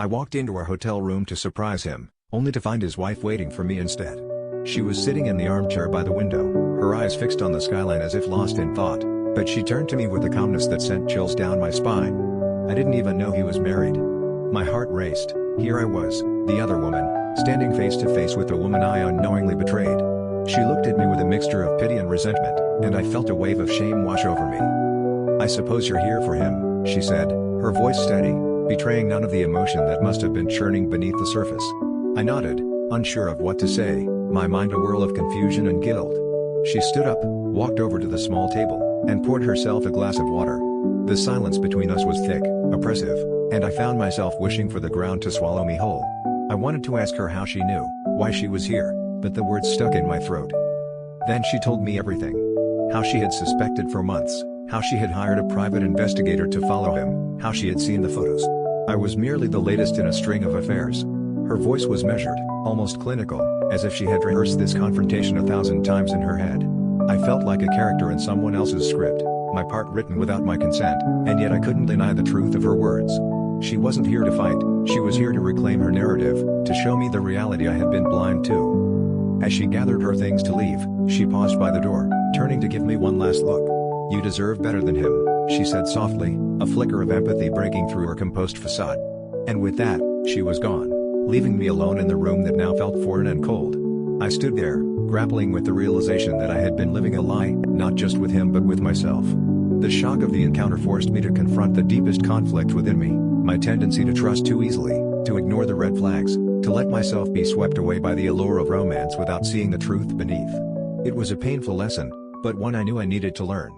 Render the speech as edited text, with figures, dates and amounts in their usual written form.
I walked into our hotel room to surprise him, only to find his wife waiting for me instead. She was sitting in the armchair by the window, her eyes fixed on the skyline as if lost in thought, but she turned to me with a calmness that sent chills down my spine. I didn't even know he was married. My heart raced. Here I was, the other woman, standing face to face with a woman I unknowingly betrayed. She looked at me with a mixture of pity and resentment, and I felt a wave of shame wash over me. "I suppose you're here for him," she said, her voice steady, betraying none of the emotion that must have been churning beneath the surface. I nodded, unsure of what to say, my mind a whirl of confusion and guilt. She stood up, walked over to the small table, and poured herself a glass of water. The silence between us was thick, oppressive, and I found myself wishing for the ground to swallow me whole. I wanted to ask her how she knew, why she was here, but the words stuck in my throat. Then she told me everything. How she had suspected for months, how she had hired a private investigator to follow him, how she had seen the photos. I was merely the latest in a string of affairs. Her voice was measured, almost clinical, as if she had rehearsed this confrontation 1,000 times in her head. I felt like a character in someone else's script, my part written without my consent, and yet I couldn't deny the truth of her words. She wasn't here to fight, she was here to reclaim her narrative, to show me the reality I had been blind to. As she gathered her things to leave, she paused by the door, turning to give me one last look. "You deserve better than him," she said softly, a flicker of empathy breaking through her composed facade. And with that, she was gone, leaving me alone in the room that now felt foreign and cold. I stood there, grappling with the realization that I had been living a lie, not just with him but with myself. The shock of the encounter forced me to confront the deepest conflict within me, my tendency to trust too easily, to ignore the red flags, to let myself be swept away by the allure of romance without seeing the truth beneath. It was a painful lesson, but one I knew I needed to learn.